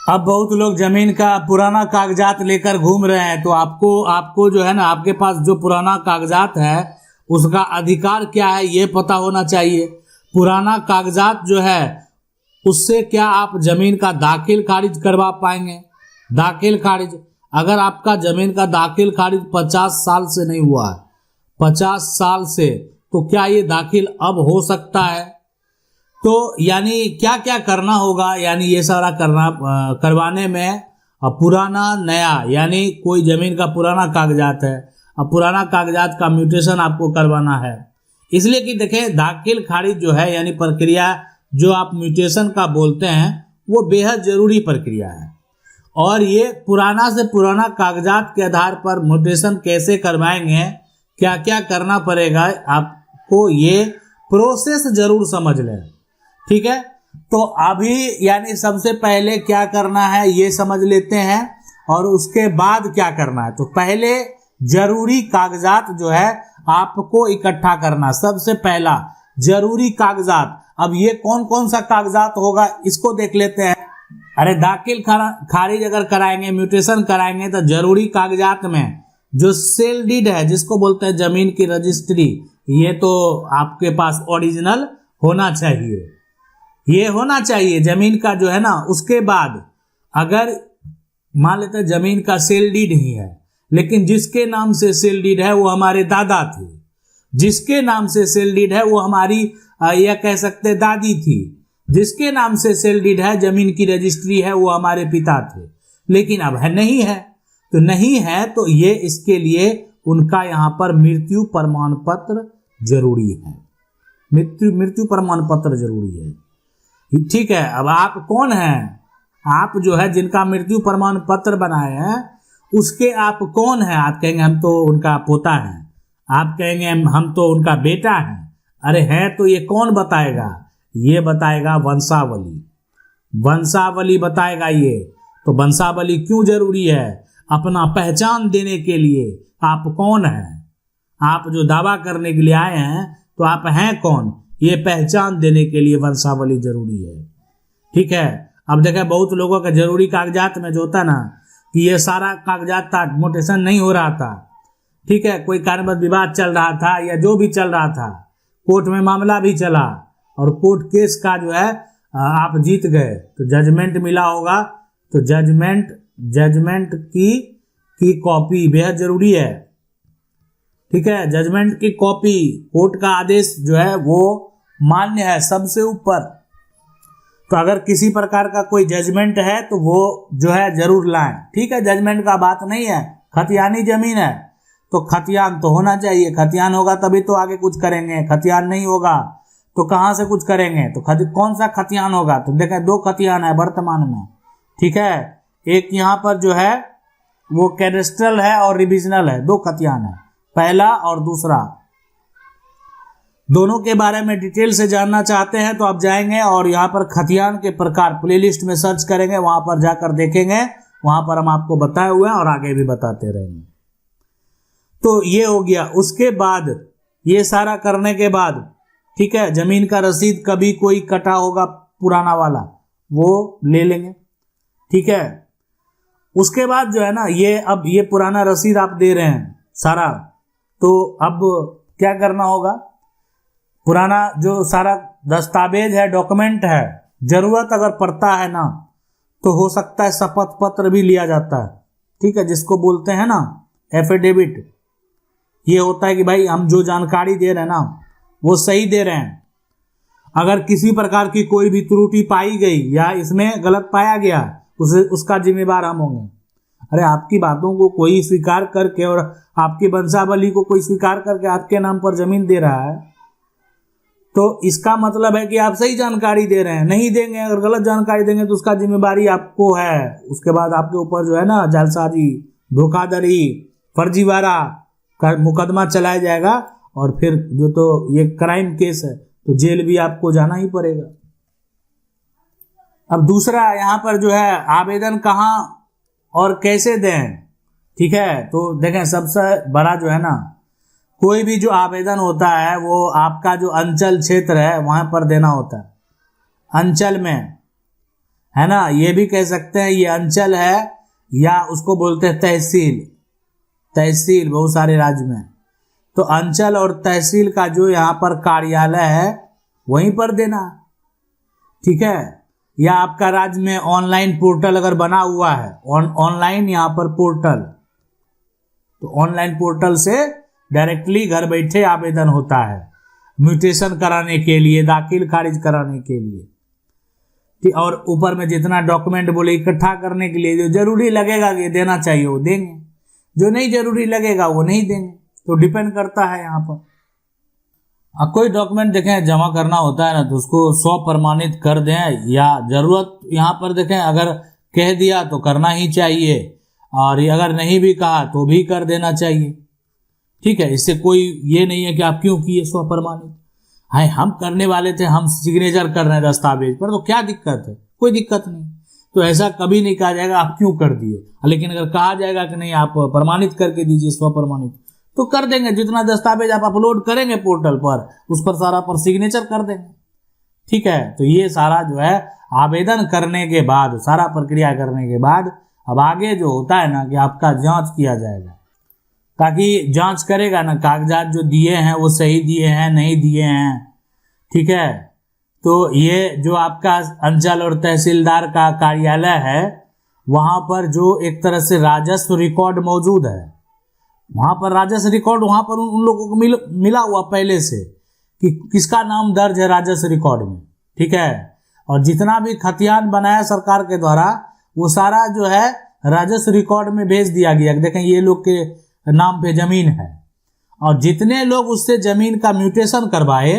अब बहुत लोग जमीन का पुराना कागजात लेकर घूम रहे हैं, तो आपको जो है ना, आपके पास जो पुराना कागजात है उसका अधिकार क्या है ये पता होना चाहिए। पुराना कागजात जो है उससे क्या आप जमीन का दाखिल खारिज करवा पाएंगे? दाखिल खारिज, अगर आपका जमीन का दाखिल खारिज 50 साल से नहीं हुआ है, 50 साल से, तो क्या ये दाखिल अब हो सकता है? तो यानी क्या क्या करना होगा, यानी ये सारा करवाने में पुराना नया, यानी कोई जमीन का पुराना कागजात है, अब पुराना कागजात का म्यूटेशन आपको करवाना है। इसलिए कि देखें, दाखिल खारिज जो है यानी प्रक्रिया जो आप म्यूटेशन का बोलते हैं वो बेहद जरूरी प्रक्रिया है। और ये पुराना से पुराना कागजात के आधार पर म्यूटेशन कैसे करवाएंगे, क्या क्या करना पड़ेगा आपको, ये प्रोसेस जरूर समझ लें, ठीक है। तो अभी यानी सबसे पहले क्या करना है ये समझ लेते हैं और उसके बाद क्या करना है। तो पहले जरूरी कागजात जो है आपको इकट्ठा करना, सबसे पहला जरूरी कागजात। अब ये कौन कौन सा कागजात होगा इसको देख लेते हैं। अरे दाखिल खारिज अगर कराएंगे, म्यूटेशन कराएंगे, तो जरूरी कागजात में जो सेल डीड है जिसको बोलते हैं जमीन की रजिस्ट्री, ये तो आपके पास ओरिजिनल होना चाहिए, ये होना चाहिए जमीन का जो है ना। उसके बाद अगर मान लेते हैं जमीन का सेल डीड ही है, लेकिन जिसके नाम से सेल डीड है वो हमारे दादा थे, जिसके नाम से सेल डीड है वो हमारी यह कह सकते दादी थी, जिसके नाम से सेल डीड है जमीन की रजिस्ट्री है वो हमारे पिता थे, लेकिन अब है नहीं है। तो नहीं है तो ये इसके लिए उनका यहाँ पर मृत्यु प्रमाण पत्र जरूरी है, मृत्यु प्रमाण पत्र जरूरी है, ठीक है। अब आप कौन हैं? आप जो है जिनका मृत्यु प्रमाण पत्र बनाए हैं उसके आप कौन हैं? आप कहेंगे हम तो उनका पोता हैं, आप कहेंगे हम तो उनका बेटा हैं। अरे हैं तो ये कौन बताएगा? ये बताएगा वंशावली, वंशावली बताएगा ये। तो वंशावली क्यों जरूरी है? अपना पहचान देने के लिए, आप कौन हैं, आप जो दावा करने के लिए आए हैं तो आप हैं कौन, ये पहचान देने के लिए वंशावली जरूरी है, ठीक है। अब देखें बहुत लोगों का जरूरी कागजात में जो होता है ना कि ये सारा कागजात था, म्यूटेशन नहीं हो रहा था, ठीक है, कोई कारणवश विवाद चल रहा था या जो भी चल रहा था, कोर्ट में मामला भी चला और कोर्ट केस का जो है आप जीत गए तो जजमेंट मिला होगा, तो जजमेंट की कॉपी बेहद जरूरी है, ठीक है। जजमेंट की कॉपी, कोर्ट का आदेश जो है वो मान्य है सबसे ऊपर। तो अगर किसी प्रकार का कोई जजमेंट है तो वो जो है जरूर लाएं, ठीक है। जजमेंट का बात नहीं है, खतियानी जमीन है तो खतियान तो होना चाहिए, खतियान होगा तभी तो आगे कुछ करेंगे, खतियान नहीं होगा तो कहाँ से कुछ करेंगे। तो कौन सा खतियान होगा? तो देखें दो खतियान है वर्तमान में, ठीक है। एक यहाँ पर जो है वो कैडेस्ट्रल है और रिविजनल है, दो खतियान है, पहला और दूसरा। दोनों के बारे में डिटेल से जानना चाहते हैं तो आप जाएंगे और यहाँ पर खतियान के प्रकार प्लेलिस्ट में सर्च करेंगे, वहां पर जाकर देखेंगे, वहां पर हम आपको बताए हुए हैं और आगे भी बताते रहेंगे। तो ये हो गया। उसके बाद ये सारा करने के बाद, ठीक है, जमीन का रसीद कभी कोई कटा होगा पुराना वाला वो ले लेंगे, ठीक है। उसके बाद जो है ना अब ये पुराना रसीद आप दे रहे हैं सारा, तो अब क्या करना होगा? पुराना जो सारा दस्तावेज है, डॉक्यूमेंट है, जरूरत अगर पड़ता है ना तो हो सकता है शपथ पत्र भी लिया जाता है, ठीक है, जिसको बोलते हैं ना एफिडेविट। ये होता है कि भाई हम जो जानकारी दे रहे हैं ना वो सही दे रहे हैं, अगर किसी प्रकार की कोई भी त्रुटि पाई गई या इसमें गलत पाया गया उसका जिम्मेदार हम होंगे। अरे आपकी बातों को कोई स्वीकार करके और आपकी वंशावली को कोई स्वीकार करके आपके नाम पर जमीन दे रहा है तो इसका मतलब है कि आप सही जानकारी दे रहे हैं। नहीं देंगे, अगर गलत जानकारी देंगे तो उसका जिम्मेदारी आपको है। उसके बाद आपके ऊपर जो है ना जालसाजी, धोखाधड़ी, फर्जीवाड़ा का मुकदमा चलाया जाएगा और फिर जो तो ये क्राइम केस है तो जेल भी आपको जाना ही पड़ेगा। अब दूसरा यहाँ पर जो है आवेदन कहाँ और कैसे दें, ठीक है। तो देखें सबसे बड़ा जो है ना कोई भी जो आवेदन होता है वो आपका जो अंचल क्षेत्र है वहां पर देना होता है। अंचल में है ना, ये भी कह सकते हैं ये अंचल है, या उसको बोलते हैं तहसील। तहसील बहुत सारे राज्य में, तो अंचल और तहसील का जो यहाँ पर कार्यालय है वहीं पर देना, ठीक है। या आपका राज्य में ऑनलाइन पोर्टल अगर बना हुआ है, ऑनलाइन यहाँ पर पोर्टल, तो ऑनलाइन पोर्टल से डायरेक्टली घर बैठे आवेदन होता है म्यूटेशन कराने के लिए, दाखिल खारिज कराने के लिए, ठीक। और ऊपर में जितना डॉक्यूमेंट बोले इकट्ठा करने के लिए जो जरूरी लगेगा ये देना चाहिए वो देंगे, जो नहीं जरूरी लगेगा वो नहीं देंगे, तो डिपेंड करता है यहाँ पर। अब कोई डॉक्यूमेंट देखें जमा करना होता है ना, तो उसको 100 प्रमाणित कर दें, या जरूरत यहाँ पर देखें अगर कह दिया तो करना ही चाहिए, और अगर नहीं भी कहा तो भी कर देना चाहिए, ठीक है। इससे कोई ये नहीं है कि आप क्यों किए 100 प्रमाणित, है हम करने वाले थे, हम सिग्नेचर कर रहे हैं दस्तावेज पर, तो क्या दिक्कत है, कोई दिक्कत नहीं। तो ऐसा कभी नहीं कहा जाएगा आप क्यों कर दिए, लेकिन अगर कहा जाएगा कि नहीं आप प्रमाणित करके दीजिए 100 प्रमाणित, तो कर देंगे। जितना दस्तावेज आप अपलोड करेंगे पोर्टल पर उस पर सारा पर सिग्नेचर कर देंगे, ठीक है। तो ये सारा जो है आवेदन करने के बाद, सारा प्रक्रिया करने के बाद अब आगे जो होता है ना कि आपका जांच किया जाएगा, ताकि जांच करेगा ना कागजात जो दिए हैं वो सही दिए हैं नहीं दिए हैं, ठीक है। तो ये जो आपका अंचल और तहसीलदार का कार्यालय है वहां पर जो एक तरह से राजस्व रिकॉर्ड मौजूद है, वहां पर राजस्व रिकॉर्ड वहां पर उन लोगों को मिला हुआ पहले से कि किसका नाम दर्ज है राजस्व रिकॉर्ड में, ठीक है। और जितना भी खतियान बनाया सरकार के द्वारा वो सारा जो है राजस्व रिकॉर्ड में भेज दिया गया। देखें ये लोग के नाम पे जमीन है, और जितने लोग उससे जमीन का म्यूटेशन करवाए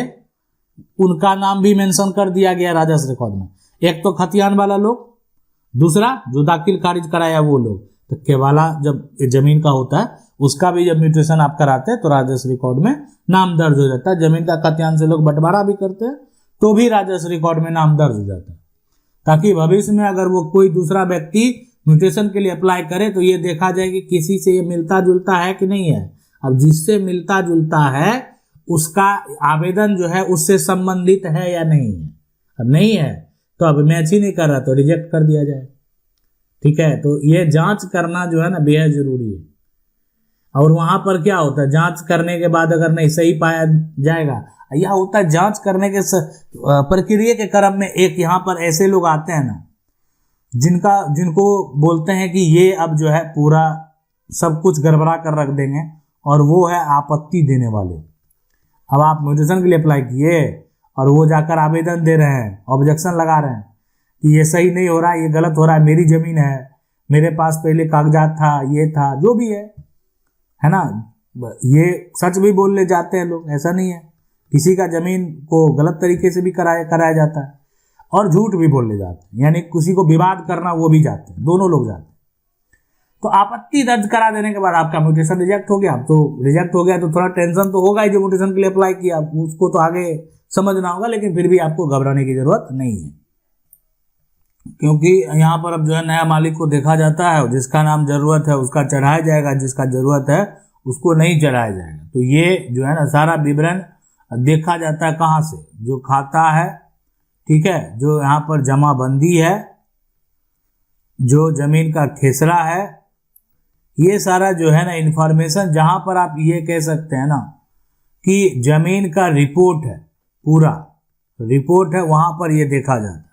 उनका नाम भी मेंशन कर दिया गया राजस्व रिकॉर्ड में। एक तो खतियान वाला लोग, दूसरा जो दाखिल खारिज कराया वो लोग। तो केवाला जब जमीन का होता है उसका भी जब म्यूटेशन आप कराते हैं तो राजस्व रिकॉर्ड में नाम दर्ज हो जाता है। जमीन का खतियान से लोग बंटवारा भी करते हैं तो भी राजस्व रिकॉर्ड में नाम दर्ज हो जाता है, ताकि भविष्य में अगर वो कोई दूसरा व्यक्ति म्यूटेशन के लिए अप्लाई करे तो ये देखा जाए कि किसी से ये मिलता जुलता है कि नहीं है। अब जिससे मिलता जुलता है उसका आवेदन जो है उससे संबंधित है या नहीं है। अब नहीं है तो अब मैच ही नहीं कर रहा तो रिजेक्ट कर दिया जाए, ठीक है। तो ये जांच करना जो है ना बेहद जरूरी है। और वहां पर क्या होता है, जांच करने के बाद अगर नहीं सही पाया जाएगा, यह होता है जांच करने के प्रक्रिया के क्रम में एक यहाँ पर ऐसे लोग आते हैं ना जिनको बोलते हैं कि ये अब जो है पूरा सब कुछ गड़बड़ा कर रख देंगे, और वो है आपत्ति देने वाले। अब आप म्यूटेशन के लिए अप्लाई किए और वो जाकर आवेदन दे रहे हैं, ऑब्जेक्शन लगा रहे हैं कि ये सही नहीं हो रहा है, ये गलत हो रहा है, मेरी जमीन है, मेरे पास पहले कागजात था, ये था, जो भी है ना। ये सच भी बोल ले जाते हैं लोग, ऐसा नहीं है। किसी का जमीन को गलत तरीके से भी कराया जाता है और झूठ भी बोल ले जाते हैं, यानी किसी को विवाद करना वो भी जाते हैं, दोनों लोग जाते हैं। तो आपत्ति दर्ज करा देने के बाद आपका म्यूटेशन रिजेक्ट हो गया। अब तो रिजेक्ट हो गया तो थोड़ा टेंशन तो होगा ही, जो म्यूटेशन के लिए अप्लाई किया उसको तो आगे समझना होगा, लेकिन फिर भी आपको घबराने की जरूरत नहीं है, क्योंकि यहाँ पर अब जो है नया मालिक को देखा जाता है, जिसका नाम जरूरत है उसका चढ़ाया जाएगा, जिसका जरूरत है उसको नहीं चढ़ाया जाएगा। तो ये जो है ना सारा विवरण देखा जाता है कहाँ से, जो खाता है, ठीक है, जो यहाँ पर जमाबंदी है, जो जमीन का खेसरा है, ये सारा जो है ना इंफॉर्मेशन, जहां पर आप ये कह सकते हैं ना कि जमीन का रिपोर्ट है, पूरा रिपोर्ट है, वहां पर ये देखा जाता है।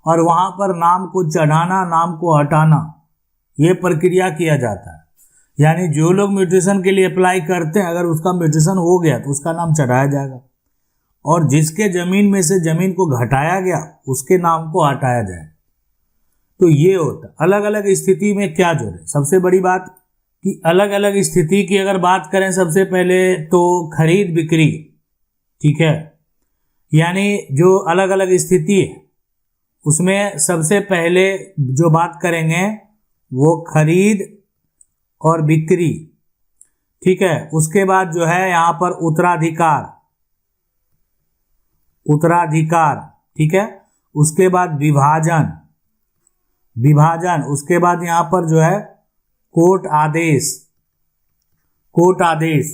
और वहां पर नाम को चढ़ाना, नाम को हटाना, ये प्रक्रिया किया जाता है। यानी जो लोग म्यूटेशन के लिए अप्लाई करते हैं, अगर उसका म्यूटेशन हो गया तो उसका नाम चढ़ाया जाएगा, और जिसके जमीन में से जमीन को घटाया गया उसके नाम को हटाया जाए। तो ये होता है। अलग अलग स्थिति में क्या जोड़े, सबसे बड़ी बात कि अलग अलग स्थिति की अगर बात करें, सबसे पहले तो खरीद बिक्री, ठीक है, यानी जो अलग अलग स्थिति है उसमें सबसे पहले जो बात करेंगे वो खरीद और बिक्री, ठीक है। उसके बाद जो है यहाँ पर उत्तराधिकार, ठीक है। उसके बाद विभाजन, उसके बाद यहाँ पर जो है कोर्ट आदेश।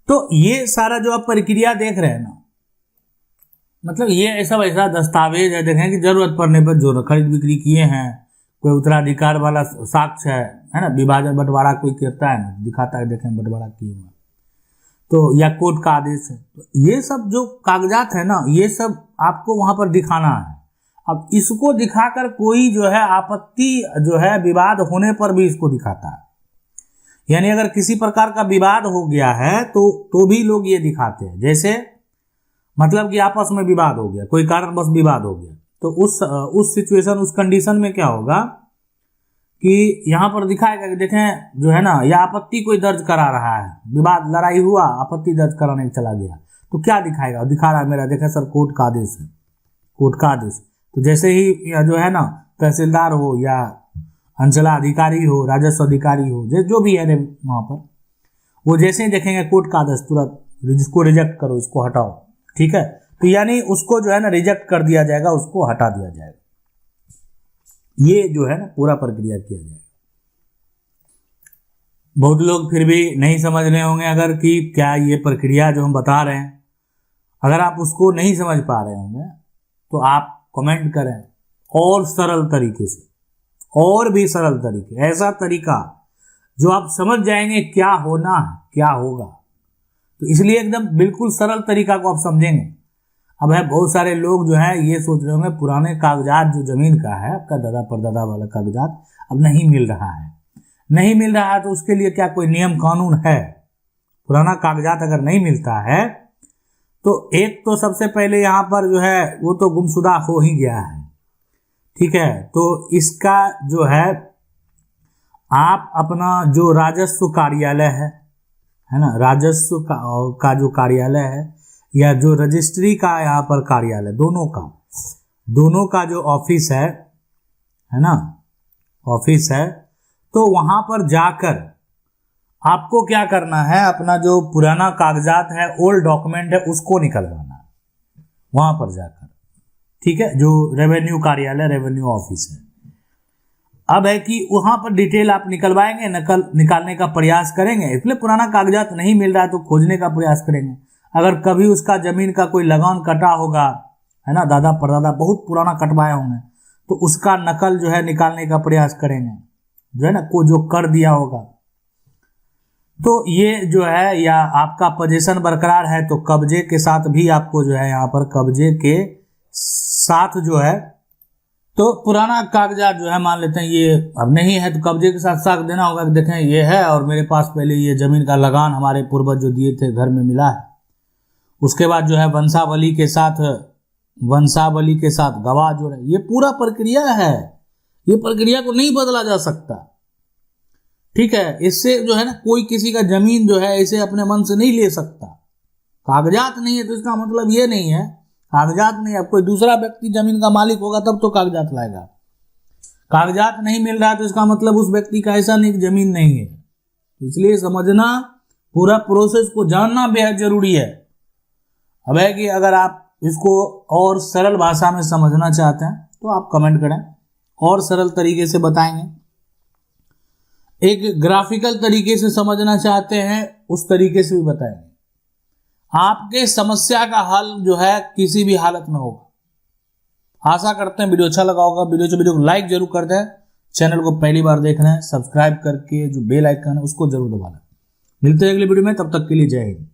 तो ये सारा जो आप प्रक्रिया देख रहे हैं ना, मतलब ये सब ऐसा दस्तावेज है, देखें कि जरूरत पड़ने पर जो खरीद बिक्री किए हैं, कोई उत्तराधिकार वाला साक्ष्य है ना, विभाजन बंटवारा कोई करता है ना, दिखाता है देखें बंटवारा किए हुआ, तो या कोर्ट का आदेश है, तो ये सब जो कागजात है ना, ये सब आपको वहां पर दिखाना है। अब इसको दिखाकर कोई जो है आपत्ति जो है विवाद होने पर भी इसको दिखाता है, यानी अगर किसी प्रकार का विवाद हो गया है तो भी लोग ये दिखाते हैं। जैसे मतलब कि आपस में विवाद हो गया, कोई कारणवश विवाद हो गया, तो उस सिचुएशन, उस कंडीशन में क्या होगा कि यहाँ पर दिखाएगा कि देखें जो है ना, यह आपत्ति कोई दर्ज करा रहा है, विवाद लड़ाई हुआ, आपत्ति दर्ज कराने चला गया, तो क्या दिखाएगा, दिखा रहा है मेरा देखें सर कोर्ट का आदेश है, कोर्ट का आदेश। तो जैसे ही जो है ना तहसीलदार हो या अंचलाधिकारी हो, राजस्व अधिकारी हो, जो भी है वहाँ पर, वो जैसे ही देखेंगे कोर्ट का आदेश, तुरंत इसको रिजेक्ट करो, इसको हटाओ, ठीक है। तो यानी उसको जो है ना रिजेक्ट कर दिया जाएगा, उसको हटा दिया जाएगा, ये जो है ना पूरा प्रक्रिया किया जाएगा। बहुत लोग फिर भी नहीं समझ रहे होंगे अगर कि क्या ये प्रक्रिया जो हम बता रहे हैं, अगर आप उसको नहीं समझ पा रहे होंगे तो आप कमेंट करें और सरल तरीके से, और भी सरल तरीके, ऐसा तरीका जो आप समझ जाएंगे क्या होना है, क्या होगा। तो इसलिए एकदम बिल्कुल सरल तरीका को आप समझेंगे। अब है बहुत सारे लोग जो है ये सोच रहे होंगे पुराने कागजात जो जमीन का है, आपका दादा परदादा वाला कागजात अब नहीं मिल रहा है, नहीं मिल रहा है तो उसके लिए क्या कोई नियम कानून है? पुराना कागजात अगर नहीं मिलता है तो एक तो सबसे पहले यहाँ पर जो है वो तो गुमशुदा हो ही गया है, ठीक है। तो इसका जो है आप अपना जो राजस्व कार्यालय है ना, राजस्व का जो कार्यालय है या जो रजिस्ट्री का यहाँ पर कार्यालय, दोनों का जो ऑफिस है ना, ऑफिस है, तो वहां पर जाकर आपको क्या करना है, अपना जो पुराना कागजात है, ओल्ड डॉक्यूमेंट है, उसको निकलवाना है वहां पर जाकर, ठीक है, जो रेवेन्यू कार्यालय, रेवेन्यू ऑफिस है। अब है कि वहां पर डिटेल आप निकलवाएंगे, निकालने का प्रयास करेंगे, इसलिए पुराना कागजात नहीं मिल रहा है तो खोजने का प्रयास करेंगे। अगर कभी उसका जमीन का कोई लगान कटा होगा, है ना, दादा परदादा बहुत पुराना कटवाए होंगे, तो उसका नकल जो है निकालने का प्रयास करेंगे, जो है ना, को जो कर दिया होगा। तो ये जो है, या आपका पोजीशन बरकरार है तो कब्जे के साथ भी आपको जो है यहाँ पर कब्जे के साथ जो है, तो पुराना कागजात जो है मान लेते हैं ये अब नहीं है तो कब्जे के साथ साथ देना होगा कि देखें ये है और मेरे पास पहले ये जमीन का लगान हमारे पूर्वज जो दिए थे घर में मिला है। उसके बाद जो है वंशावली के साथ गवाह जो है, ये पूरा प्रक्रिया है, ये प्रक्रिया को नहीं बदला जा सकता, ठीक है। इससे जो है ना कोई किसी का जमीन जो है इसे अपने मन से नहीं ले सकता। कागजात नहीं है तो इसका मतलब ये नहीं है, कागजात नहीं है, अब कोई दूसरा व्यक्ति जमीन का मालिक होगा तब तो कागजात लाएगा। कागजात नहीं मिल रहा तो इसका मतलब उस व्यक्ति का ऐसा नहीं जमीन नहीं है। तो इसलिए समझना, पूरा प्रोसेस को जानना बेहद जरूरी है। अब है कि अगर आप इसको और सरल भाषा में समझना चाहते हैं तो आप कमेंट करें, और सरल तरीके से बताएंगे। एक ग्राफिकल तरीके से समझना चाहते हैं उस तरीके से भी बताएंगे। आपके समस्या का हल जो है किसी भी हालत में होगा। आशा करते हैं वीडियो अच्छा लगा होगा। वीडियो को लाइक जरूर कर दें। चैनल को पहली बार देख रहे हैं, सब्सक्राइब करके जो बेल आइकन है उसको जरूर दबा लें। मिलते हैं अगले वीडियो में, तब तक के लिए जय हिंद।